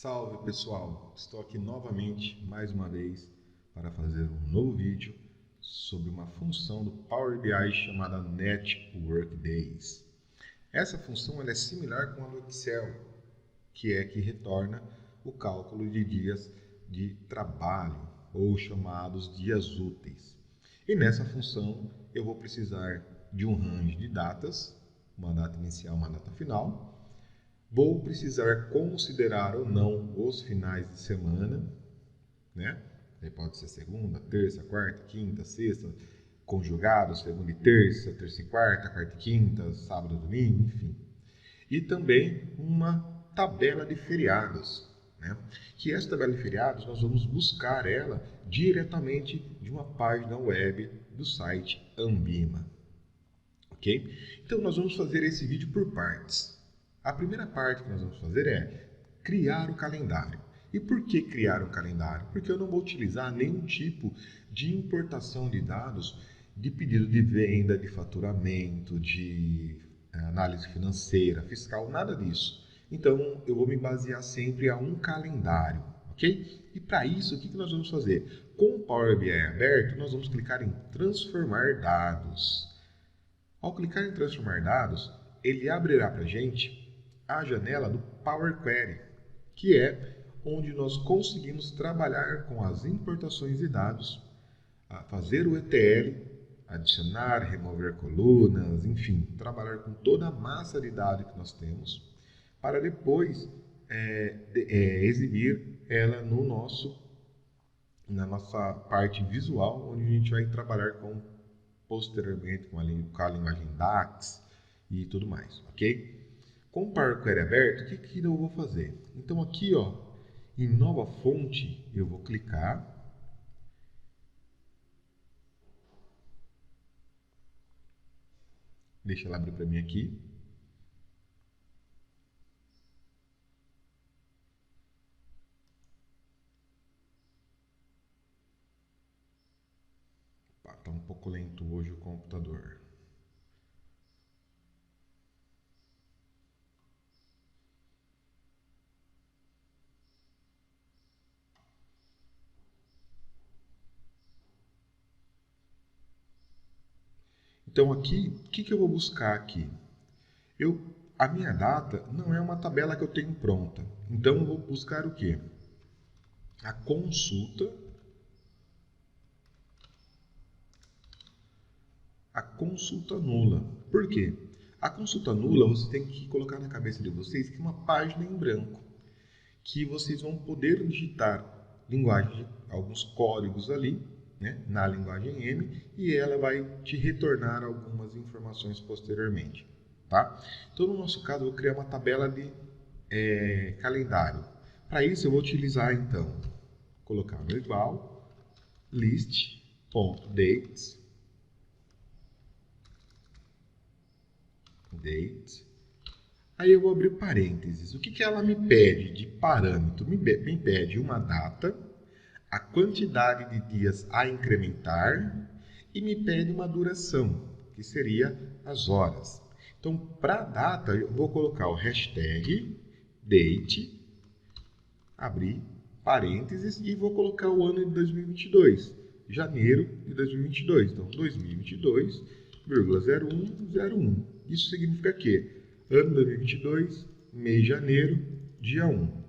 Salve pessoal, estou aqui novamente mais uma vez para fazer um novo vídeo sobre uma função do Power BI chamada Network Days. Essa função ela é similar com a do Excel, que retorna o cálculo de dias de trabalho ou chamados dias úteis. E nessa função eu vou precisar de um range de datas, uma data inicial, uma data final. Vou precisar considerar ou não os finais de semana, né? Aí pode ser segunda, terça, quarta, quinta, sexta, conjugados, segunda e terça, terça e quarta, quarta e quinta, sábado e domingo, enfim. E também uma tabela de feriados, né? Que essa tabela de feriados nós vamos buscar ela diretamente de uma página web do site Ambima, ok? Então nós vamos fazer esse vídeo por partes. A primeira parte que nós vamos fazer é criar o calendário. E por que criar um calendário? Porque eu não vou utilizar nenhum tipo de importação de dados de pedido de venda, de faturamento, de análise financeira, fiscal, nada disso. Então, eu vou me basear sempre a um calendário, ok? E para isso, o que nós vamos fazer? Com o Power BI aberto, nós vamos clicar em transformar dados. Ao clicar em transformar dados, ele abrirá para a gente a janela do Power Query, que é onde nós conseguimos trabalhar com as importações de dados, fazer o ETL, adicionar, remover colunas, enfim, trabalhar com toda a massa de dados que nós temos, para depois exibir ela na nossa parte visual, onde a gente vai trabalhar posteriormente com a linguagem DAX e tudo mais, ok? Com o Power Query aberto, o que eu vou fazer? Então aqui, ó, em nova fonte, eu vou clicar. Deixa ela abrir para mim aqui. Está um pouco lento hoje o computador. Então aqui, o que eu vou buscar aqui? A minha data não é uma tabela que eu tenho pronta. Então eu vou buscar o quê? A consulta nula. Por quê? A consulta nula você tem que colocar na cabeça de vocês que é uma página em branco, que vocês vão poder digitar alguns códigos ali, né, na linguagem M, e ela vai te retornar algumas informações posteriormente. Tá? Então, no nosso caso, eu vou criar uma tabela de calendário. Para isso, eu vou utilizar, então, colocar no igual, list.dates, Aí eu vou abrir parênteses. O que ela me pede de parâmetro? Me pede uma data, a quantidade de dias a incrementar e me pede uma duração, que seria as horas. Então, para a data, eu vou colocar o hashtag date, abrir parênteses e vou colocar o ano de 2022, janeiro de 2022. Então, 2022,0101. Isso significa que ano 2022, mês de janeiro, dia 1.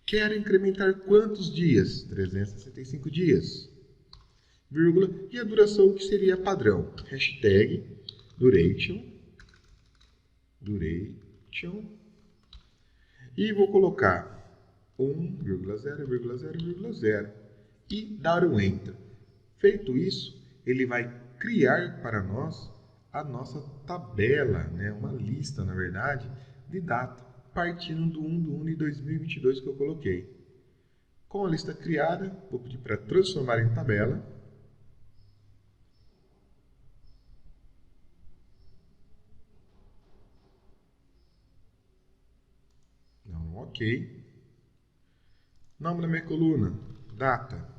Quero incrementar quantos dias? 365 dias. Vírgula, e a duração que seria padrão. Hashtag duration. E vou colocar 1,0,0,0 e dar um Enter. Feito isso, ele vai criar para nós a nossa tabela, né? Uma lista, na verdade, de data, partindo do 1/1 de 2022 que eu coloquei. Com a lista criada, vou pedir para transformar em tabela. Não, ok. Nome da minha coluna, data.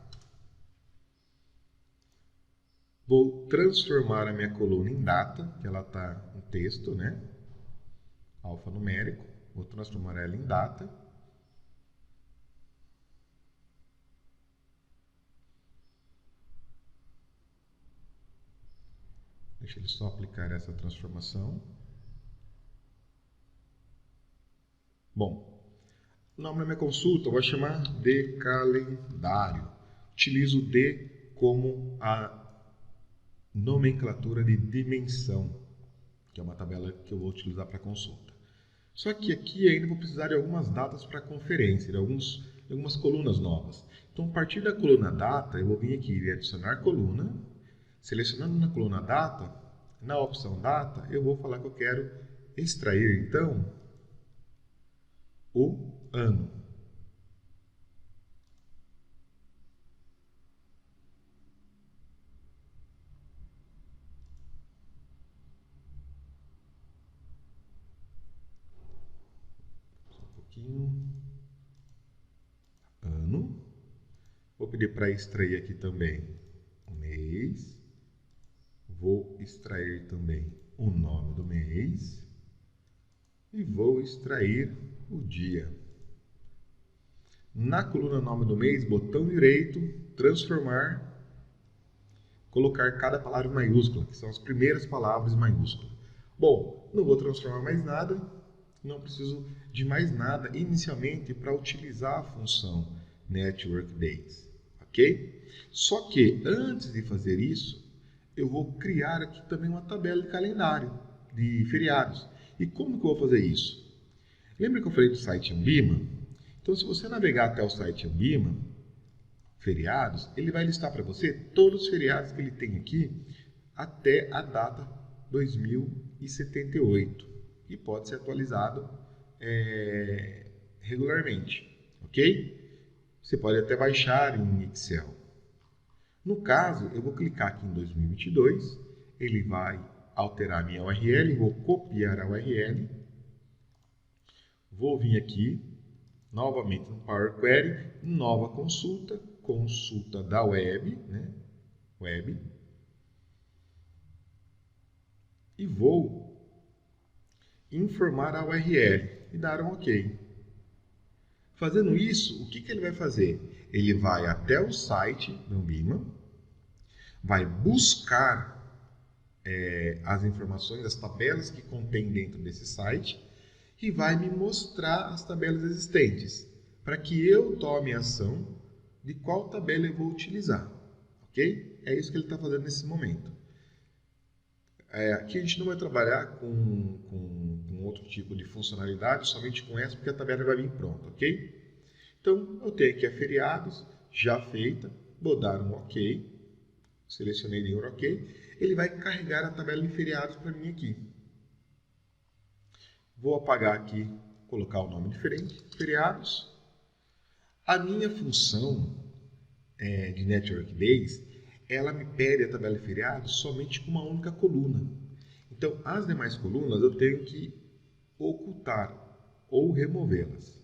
Vou transformar a minha coluna em data, que ela está em texto, né? Alfanumérico. Vou transformar ela em data. Deixa ele só aplicar essa transformação. Bom, o nome da minha consulta eu vou chamar de calendário. Utilizo o D como a nomenclatura de dimensão, que é uma tabela que eu vou utilizar para consulta. Só que aqui ainda vou precisar de algumas datas para conferência, de algumas colunas novas. Então, a partir da coluna data, eu vou vir aqui e adicionar coluna. Selecionando na coluna data, na opção data, eu vou falar que eu quero extrair, então, o ano. Ano. Vou pedir para extrair aqui também o mês. Vou extrair também o nome do mês. E vou extrair o dia. Na coluna nome do mês, botão direito, transformar, colocar cada palavra em maiúscula, que são as primeiras palavras em maiúscula. Bom, não vou transformar mais nada, não preciso de mais nada inicialmente para utilizar a função Network Days, ok? Só que antes de fazer isso, eu vou criar aqui também uma tabela de calendário de feriados. E como que eu vou fazer isso? Lembra que eu falei do site Ambima? Então, se você navegar até o site Ambima, feriados, ele vai listar para você todos os feriados que ele tem aqui até a data 2078 e pode ser atualizado regularmente, ok? Você pode até baixar em Excel. No caso, eu vou clicar aqui em 2022, ele vai alterar a minha URL, vou copiar a URL, vou vir aqui, novamente no Power Query, nova consulta, consulta da web, né? Web, e vou informar a URL e dar um OK. Fazendo isso, o que ele vai fazer? Ele vai até o site do Ambima, vai buscar as informações, as tabelas que contém dentro desse site e vai me mostrar as tabelas existentes para que eu tome ação de qual tabela eu vou utilizar, ok? É isso que ele está fazendo nesse momento. Aqui a gente não vai trabalhar com outro tipo de funcionalidade, somente com essa, porque a tabela vai vir pronta, ok? Então, eu tenho aqui a feriados, já feita, vou dar um ok, selecionei de ok, ele vai carregar a tabela de feriados para mim aqui. Vou apagar aqui, colocar o nome diferente, feriados. A minha função de Network Days, ela me pede a tabela de feriados somente com uma única coluna. Então, as demais colunas eu tenho que ocultar ou removê-las.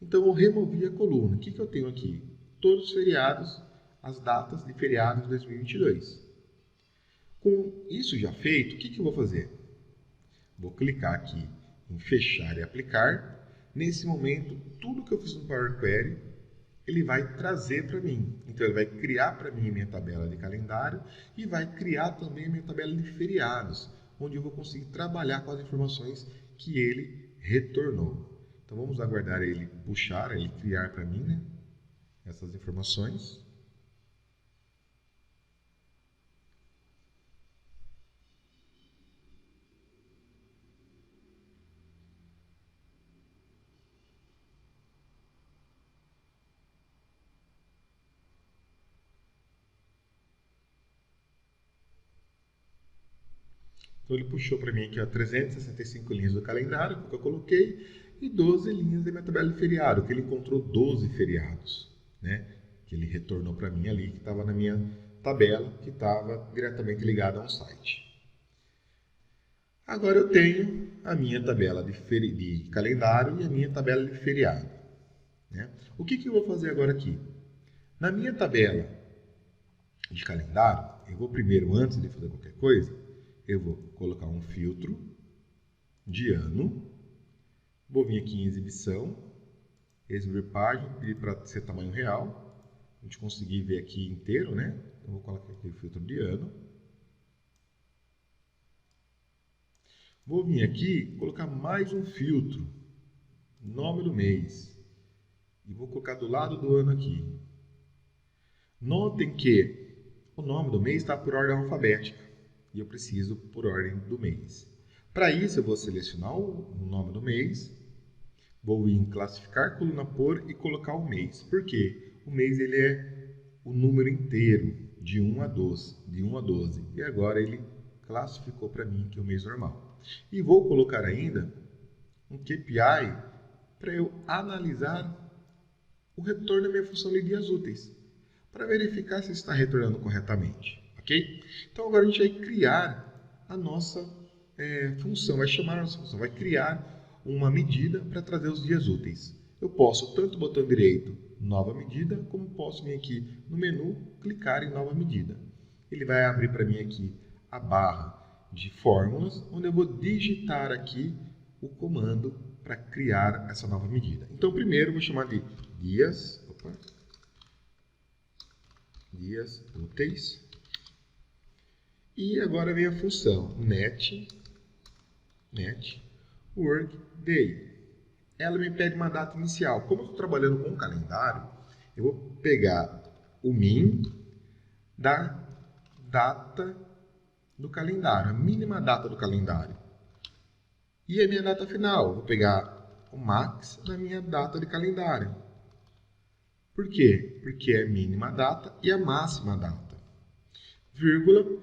Então, eu removi a coluna. O que eu tenho aqui? Todos os feriados, as datas de feriados de 2022. Com isso já feito, o que eu vou fazer? Vou clicar aqui em fechar e aplicar. Nesse momento, tudo que eu fiz no Power Query, ele vai trazer para mim. Então, ele vai criar para mim a minha tabela de calendário e vai criar também a minha tabela de feriados, onde eu vou conseguir trabalhar com as informações que ele retornou. Então, vamos aguardar ele puxar, ele criar para mim, né, essas informações. Então, ele puxou para mim aqui 365 linhas do calendário, que eu coloquei, e 12 linhas da minha tabela de feriado, que ele encontrou 12 feriados, né? Que ele retornou para mim ali, que estava na minha tabela, que estava diretamente ligada a um site. Agora eu tenho a minha tabela de calendário e a minha tabela de feriado, né? O que eu vou fazer agora aqui? Na minha tabela de calendário, eu vou primeiro, antes de fazer qualquer coisa, eu vou colocar um filtro de ano, vou vir aqui em exibição, exibir página, pedir para ser tamanho real, a gente conseguir ver aqui inteiro, né? Então, vou colocar aqui o filtro de ano. Vou vir aqui e colocar mais um filtro, nome do mês, e vou colocar do lado do ano aqui. Notem que o nome do mês está por ordem alfabética e eu preciso por ordem do mês. Para isso, eu vou selecionar o nome do mês, vou vir em classificar, coluna por e colocar o mês. Por quê? O mês ele é o número inteiro, de 1 a 12. E agora ele classificou para mim que é o mês normal. E vou colocar ainda um KPI para eu analisar o retorno da minha função de dias úteis, para verificar se está retornando corretamente, ok? Então agora a gente vai criar a nossa função, vai chamar a nossa função, vai criar uma medida para trazer os dias úteis. Eu posso tanto botão direito, nova medida, como posso vir aqui no menu, clicar em nova medida. Ele vai abrir para mim aqui a barra de fórmulas, onde eu vou digitar aqui o comando para criar essa nova medida. Então primeiro eu vou chamar de dias úteis. E agora vem a função net workday. Ela me pede uma data inicial. Como eu estou trabalhando com um calendário, eu vou pegar o min da data do calendário, a mínima data do calendário. E a minha data final, eu vou pegar o max da minha data de calendário. Por quê? Porque é a mínima data e a máxima data. Vírgula,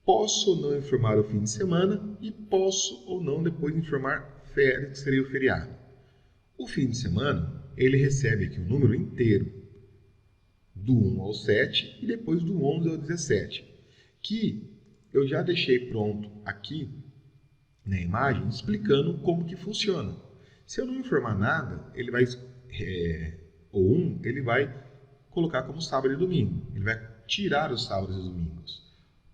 posso ou não informar o fim de semana e posso ou não depois informar férias, que seria o feriado. O fim de semana, ele recebe aqui o número inteiro, do 1 ao 7 e depois do 11 ao 17, que eu já deixei pronto aqui na imagem explicando como que funciona. Se eu não informar nada, ele vai... O 1, ele vai colocar como sábado e domingo. Ele vai tirar os sábados e domingos.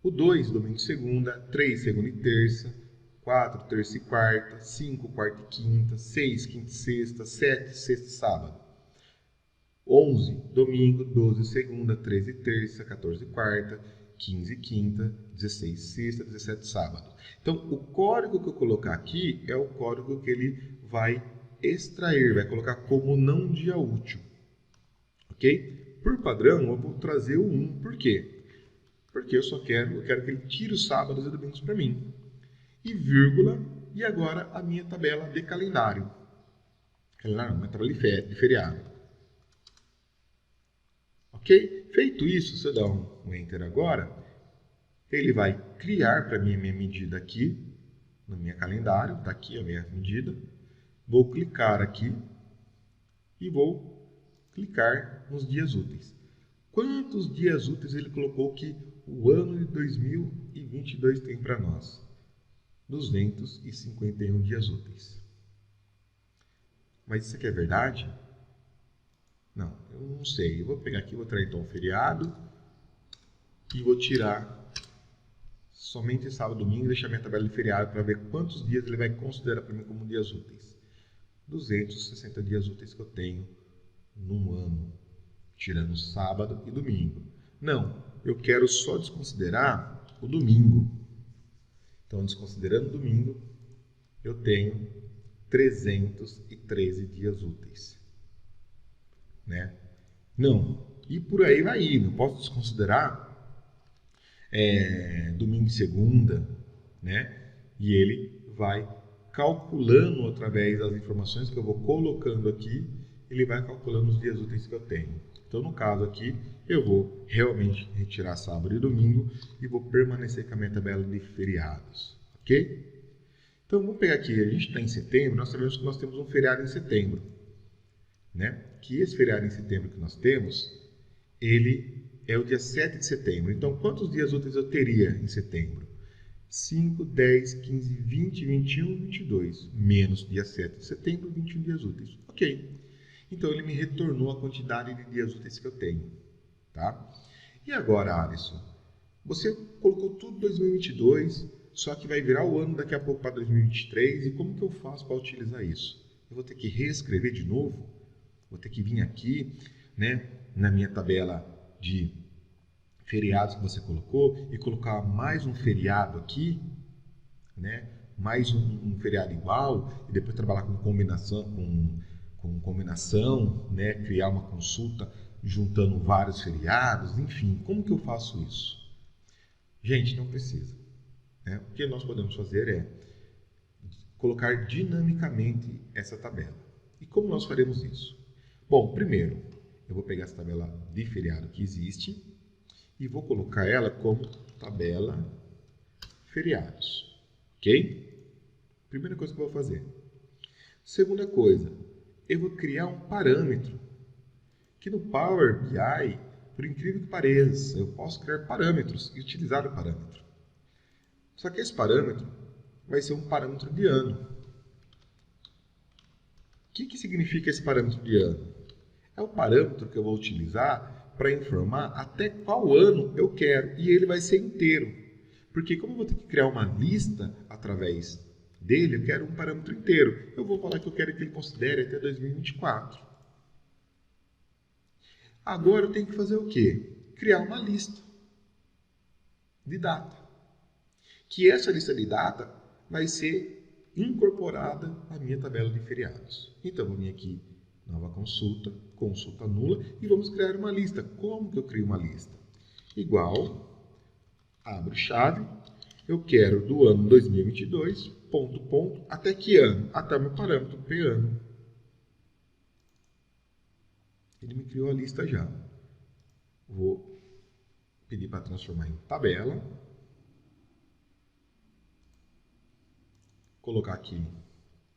O 2, domingo e segunda. 3, segunda e terça. 4, terça e quarta. 5, quarta e quinta. 6, quinta e sexta. 7, sexta e sábado. 11, domingo. 12, segunda. 13, terça. 14, quarta. 15, quinta. 16, sexta. 17, sábado. Então, o código que eu colocar aqui é o código que ele vai extrair, vai colocar como não dia útil. Ok? Por padrão, eu vou trazer o 1. Por quê? Porque eu quero que ele tire os sábados e domingos para mim. E vírgula, e agora a minha tabela de calendário. Minha tabela de feriado. Ok? Feito isso, se eu dar um Enter agora, ele vai criar para mim a minha medida aqui, no meu calendário. Está aqui a minha medida. Vou clicar aqui e vou clicar nos dias úteis. Quantos dias úteis ele colocou que o ano de 2022 tem para nós? 251 dias úteis. Mas isso aqui é verdade? Não, eu não sei. Eu vou pegar aqui, vou trazer então o feriado e vou tirar somente sábado e domingo e deixar minha tabela de feriado para ver quantos dias ele vai considerar para mim como dias úteis. 260 dias úteis que eu tenho num ano, tirando sábado e domingo. Não, eu quero só desconsiderar o domingo. Então, desconsiderando o domingo, eu tenho 313 dias úteis. Né? Não, e por aí vai ir. Não posso desconsiderar domingo e segunda, né? E ele vai calculando através das informações que eu vou colocando aqui, ele vai calculando os dias úteis que eu tenho. Então, no caso aqui, eu vou realmente retirar sábado e domingo e vou permanecer com a minha tabela de feriados, ok? Então, vamos pegar aqui, a gente está em setembro, nós sabemos que nós temos um feriado em setembro, né? Que esse feriado em setembro que nós temos, ele é o dia 7 de setembro. Então, quantos dias úteis eu teria em setembro? 5, 10, 15, 20, 21, 22. Menos dia 7 de setembro, 21 dias úteis. Ok. Então, ele me retornou a quantidade de dias úteis que eu tenho. Tá? E agora, Alisson? Você colocou tudo 2022, só que vai virar o ano daqui a pouco para 2023. E como que eu faço para utilizar isso? Eu vou ter que reescrever de novo? Vou ter que vir aqui, né, na minha tabela de feriados que você colocou e colocar mais um feriado aqui, né? mais um feriado igual, e depois trabalhar com combinação, né? Criar uma consulta juntando vários feriados, enfim, como que eu faço isso? Gente, não precisa. Né? O que nós podemos fazer é colocar dinamicamente essa tabela. E como nós faremos isso? Bom, primeiro, eu vou pegar essa tabela de feriado que existe e vou colocar ela como tabela feriados. Ok? Primeira coisa que eu vou fazer. Segunda coisa, eu vou criar um parâmetro. Que no Power BI, por incrível que pareça, eu posso criar parâmetros e utilizar o parâmetro. Só que esse parâmetro vai ser um parâmetro de ano. O que significa esse parâmetro de ano? É o parâmetro que eu vou utilizar para informar até qual ano eu quero, e ele vai ser inteiro. Porque como eu vou ter que criar uma lista através dele, eu quero um parâmetro inteiro. Eu vou falar que eu quero que ele considere até 2024. Agora eu tenho que fazer o quê? Criar uma lista de data. Que essa lista de data vai ser incorporada à minha tabela de feriados. Então, vou vir aqui, nova consulta, consulta nula, e vamos criar uma lista. Como que eu crio uma lista? Igual, abro chave, eu quero do ano 2022, ponto, ponto, até que ano? Até o meu parâmetro pré-ano. Ele me criou a lista já. Vou pedir para transformar em tabela. Colocar aqui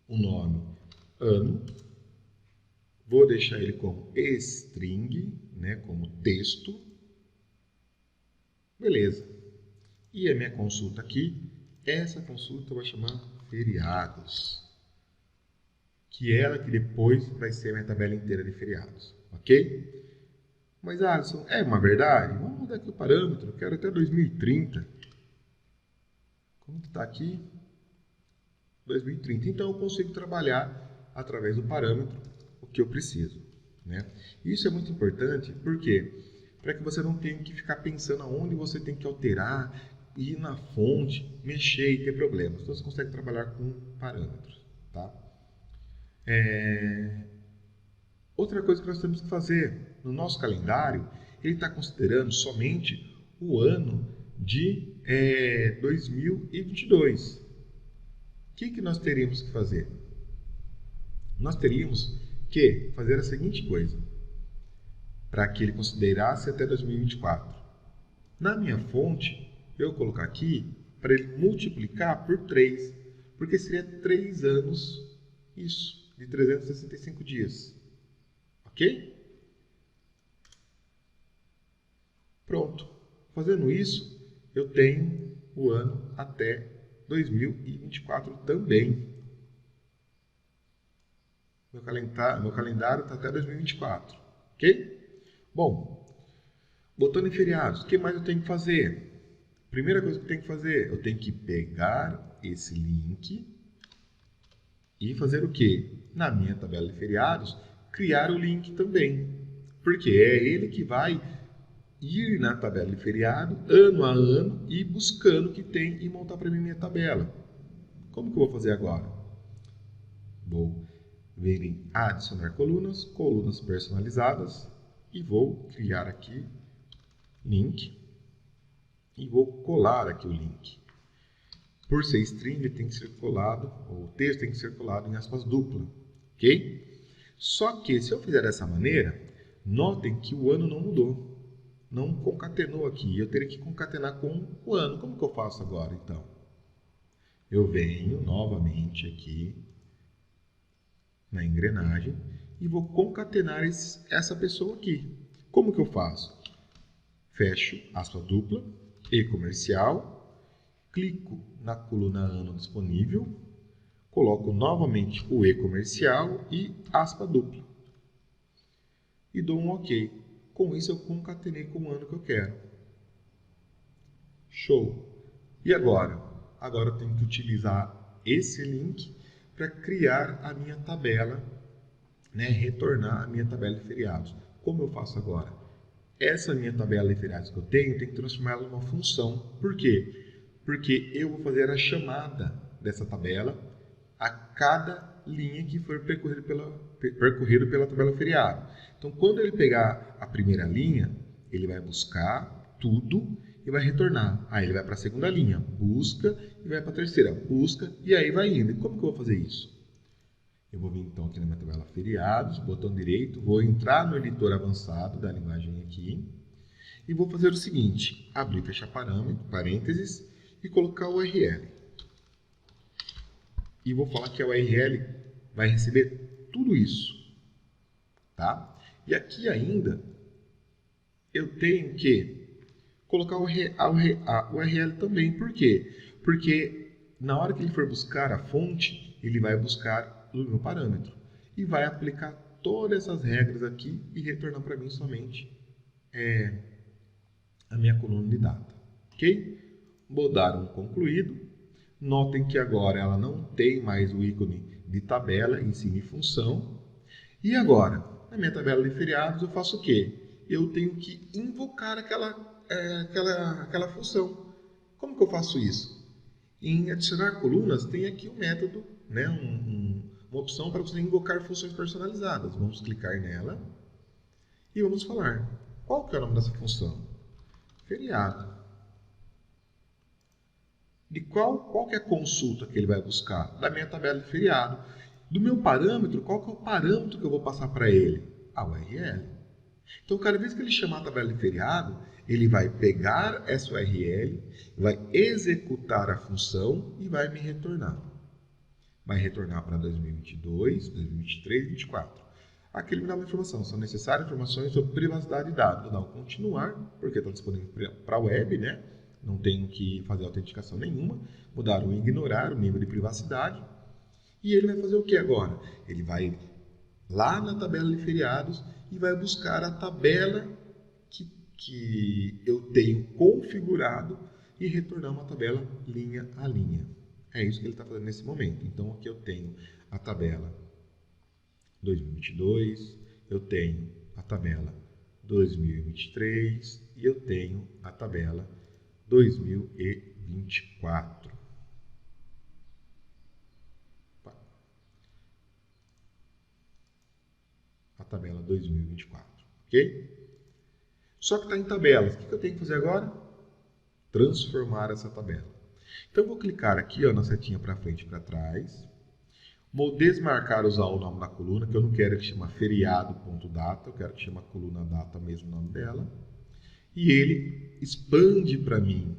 o nome ano. Vou deixar ele como string, né, como texto. Beleza. E a minha consulta aqui, essa consulta vai chamar feriados. Que é ela que depois vai ser a minha tabela inteira de feriados. Ok? Mas, Alisson, é uma verdade? Vamos mudar aqui o parâmetro. Eu quero até 2030. Como que está aqui? 2030. Então, eu consigo trabalhar através do parâmetro o que eu preciso. Né? Isso é muito importante, por quê? Para que você não tenha que ficar pensando aonde você tem que alterar, ir na fonte, mexer e ter problemas. Então, você consegue trabalhar com parâmetros. Tá? Outra coisa que nós temos que fazer, no nosso calendário, ele está considerando somente o ano de 2022. O que nós teríamos que fazer? Nós teríamos que fazer a seguinte coisa, para que ele considerasse até 2024. Na minha fonte, eu vou colocar aqui para ele multiplicar por 3, porque seria 3 anos isso, de 365 dias. Ok? Pronto. Fazendo isso, eu tenho o ano até 2024 também. Meu calendário está até 2024. Ok? Bom, botando em feriados, o que mais eu tenho que fazer? Primeira coisa que eu tenho que fazer, eu tenho que pegar esse link e fazer o quê? Na minha tabela de feriados, criar o link também. Porque é ele que vai ir na tabela de feriado, ano a ano, e buscando o que tem e montar para mim minha tabela. Como que eu vou fazer agora? Vou vir em adicionar colunas, colunas personalizadas, e vou criar aqui link, e vou colar aqui o link. Por ser string, ele tem que ser colado, ou o texto tem que ser colado em aspas dupla, ok? Só que, se eu fizer dessa maneira, notem que o ano não mudou. Não concatenou aqui. Eu teria que concatenar com o ano. Como que eu faço agora, então? Eu venho novamente aqui na engrenagem e vou concatenar essa pessoa aqui. Como que eu faço? Fecho aspa dupla, e-comercial, clico na coluna ano disponível, coloco novamente o e-comercial e aspa dupla. E dou um OK. Com isso eu concatenei com o ano que eu quero. Show! E agora? Agora eu tenho que utilizar esse link para criar a minha tabela, né? Retornar a minha tabela de feriados. Como eu faço agora? Essa minha tabela de feriados que eu tenho que transformá-la numa função. Por quê? Porque eu vou fazer a chamada dessa tabela a cada linha que for percorrido pela tabela feriado. Então, quando ele pegar a primeira linha, ele vai buscar tudo e vai retornar. Aí ele vai para a segunda linha, busca e vai para a terceira, busca e aí vai indo. E como que eu vou fazer isso? Eu vou vir então aqui na minha tabela feriados, botão direito, vou entrar no editor avançado da linguagem aqui e vou fazer o seguinte, abrir e fechar parênteses e colocar o URL. E vou falar que a URL vai receber tudo isso, tá? E aqui ainda eu tenho que colocar a URL também. Por quê? Porque na hora que ele for buscar a fonte, ele vai buscar o meu parâmetro e vai aplicar todas essas regras aqui e retornar para mim somente a minha coluna de data, ok? Vou dar um concluído. Notem que agora ela não tem mais o ícone de tabela em cima de função. E agora, na minha tabela de feriados, eu faço o quê? Eu tenho que invocar aquela função. Como que eu faço isso? Em adicionar colunas, tem aqui um método, né? Uma opção para você invocar funções personalizadas. Vamos clicar nela e vamos falar. Qual que é o nome dessa função? Feriado. De qual que é a consulta que ele vai buscar? Da minha tabela de feriado. Do meu parâmetro, qual que é o parâmetro que eu vou passar para ele? A URL. Então, cada vez que ele chamar a tabela de feriado, ele vai pegar essa URL, vai executar a função e vai me retornar. Vai retornar para 2022, 2023 e 2024. Aqui ele me dá uma informação. São necessárias informações sobre privacidade de dados. Vou dar um continuar, porque está disponível para a web, né? Não tenho que fazer autenticação nenhuma. Vou dar um ignorar, o nível de privacidade. E ele vai fazer o que agora? Ele vai lá na tabela de feriados e vai buscar a tabela que eu tenho configurado e retornar uma tabela linha a linha. É isso que ele está fazendo nesse momento. Então, aqui eu tenho a tabela 2022, eu tenho a tabela 2023 e eu tenho a tabela 2024. A tabela 2024, ok? Só que está em tabelas. O que eu tenho que fazer agora? Transformar essa tabela. Então, eu vou clicar aqui ó, na setinha para frente e para trás. Vou desmarcar usar o nome da coluna, que eu não quero que chama feriado.data, eu quero que chama coluna data mesmo o nome dela. E ele expande para mim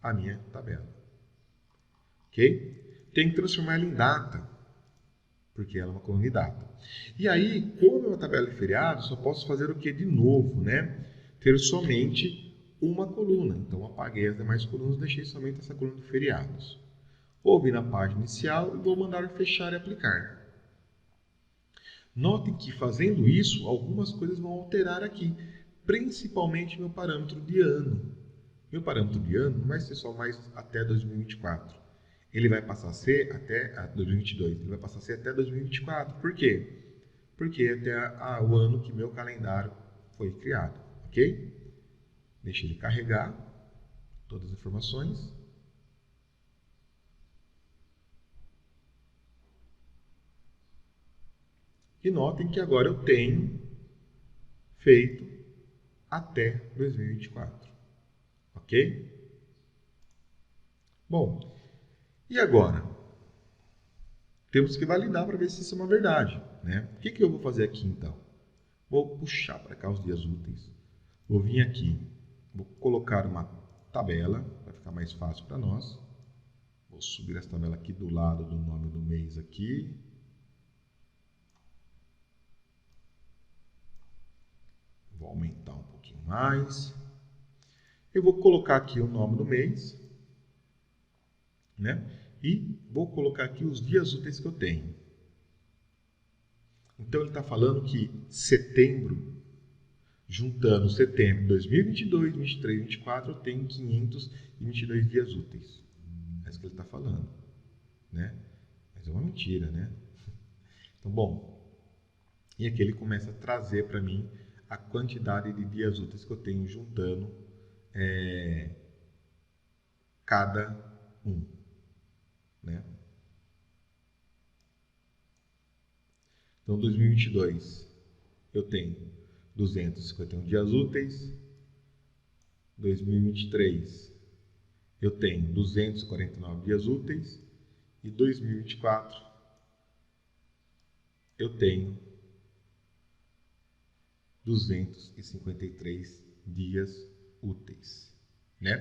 a minha tabela. Ok? Tem que transformar ela em data, porque ela é uma coluna de data. E aí, como é uma tabela de feriados, só posso fazer o que de novo, né? Ter somente uma coluna. Então, apaguei as demais colunas e deixei somente essa coluna de feriados. Vou vir na página inicial e vou mandar fechar e aplicar. Notem que fazendo isso, algumas coisas vão alterar aqui, principalmente meu parâmetro de ano. Meu parâmetro de ano não vai ser só mais até 2024. Ele vai passar a ser até 2022. Ele vai passar a ser até 2024. Por quê? Porque é até o ano que meu calendário foi criado. Ok? Deixa ele carregar todas as informações. E notem que agora eu tenho feito até 2024. Ok? Bom, e agora? Temos que validar para ver se isso é uma verdade, né? O que eu vou fazer aqui então? Vou puxar para cá os dias úteis. Vou vir aqui, vou colocar uma tabela, para ficar mais fácil para nós. Vou subir essa tabela aqui do lado do nome do mês aqui. Vou aumentar um pouquinho mais. Eu vou colocar aqui o nome do mês, né? E vou colocar aqui os dias úteis que eu tenho. Então, ele está falando que setembro, juntando setembro de 2022, 2023, 2024, eu tenho 522 dias úteis. É isso que ele está falando, né? Mas é uma mentira, né? Então, bom, e aqui ele começa a trazer para mim a quantidade de dias úteis que eu tenho juntando cada um. né? Então, 2022, eu tenho 251 dias úteis. 2023, eu tenho 249 dias úteis. E 2024, eu tenho 253 dias úteis, né?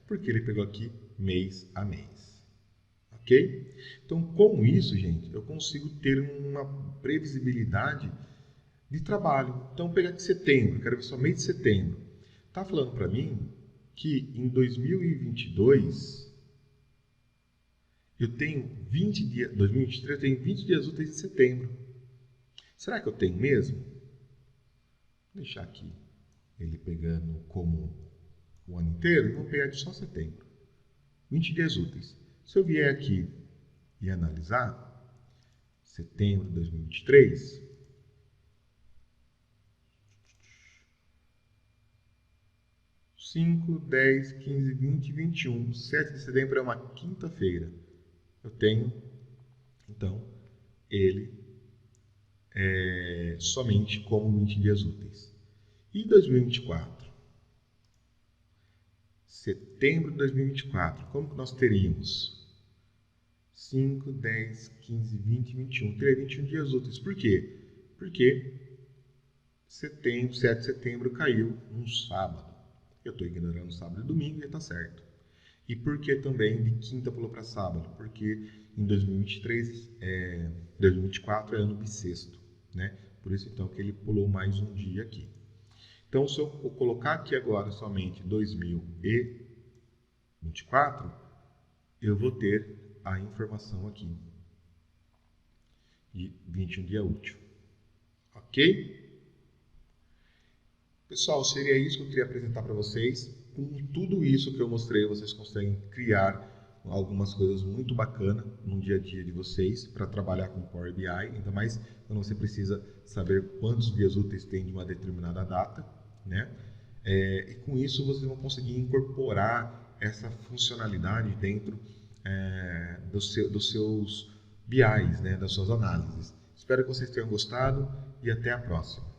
Porque ele pegou aqui mês a mês, ok? Então, com isso, gente, eu consigo ter uma previsibilidade de trabalho. Então, vou pegar aqui setembro, quero ver só mês de setembro. Tá falando para mim que em 2022 eu tenho 20 dias, 2023 eu tenho 20 dias úteis em setembro. Será que eu tenho mesmo? Vou deixar aqui ele pegando como o ano inteiro, vamos pegar de só setembro. 20 dias úteis. Se eu vier aqui e analisar, setembro de 2023, cinco, 10, 15, 20, 21. 7 de setembro é uma quinta-feira. Eu tenho, então, ele somente como 20 dias úteis. E 2024? Setembro de 2024, como que nós teríamos? 5, 10, 15, 20, 21. Teria 21 dias úteis. Por quê? Porque setembro, 7 de setembro caiu um sábado. Eu estou ignorando sábado e domingo e está certo. E por que também de quinta pulou para sábado? Porque em 2023, 2024 é ano bissexto, né? Por isso então que ele pulou mais um dia aqui. Então, se eu colocar aqui agora somente 2024, eu vou ter a informação aqui de 21 dia útil. Ok? Pessoal, seria isso que eu queria apresentar para vocês. Com tudo isso que eu mostrei, vocês conseguem criar algumas coisas muito bacanas no dia a dia de vocês para trabalhar com Power BI, ainda mais quando você precisa saber quantos dias úteis tem de uma determinada data, né? E com isso vocês vão conseguir incorporar essa funcionalidade dentro dos seus BIs, né? Das suas análises. Espero que vocês tenham gostado e até a próxima.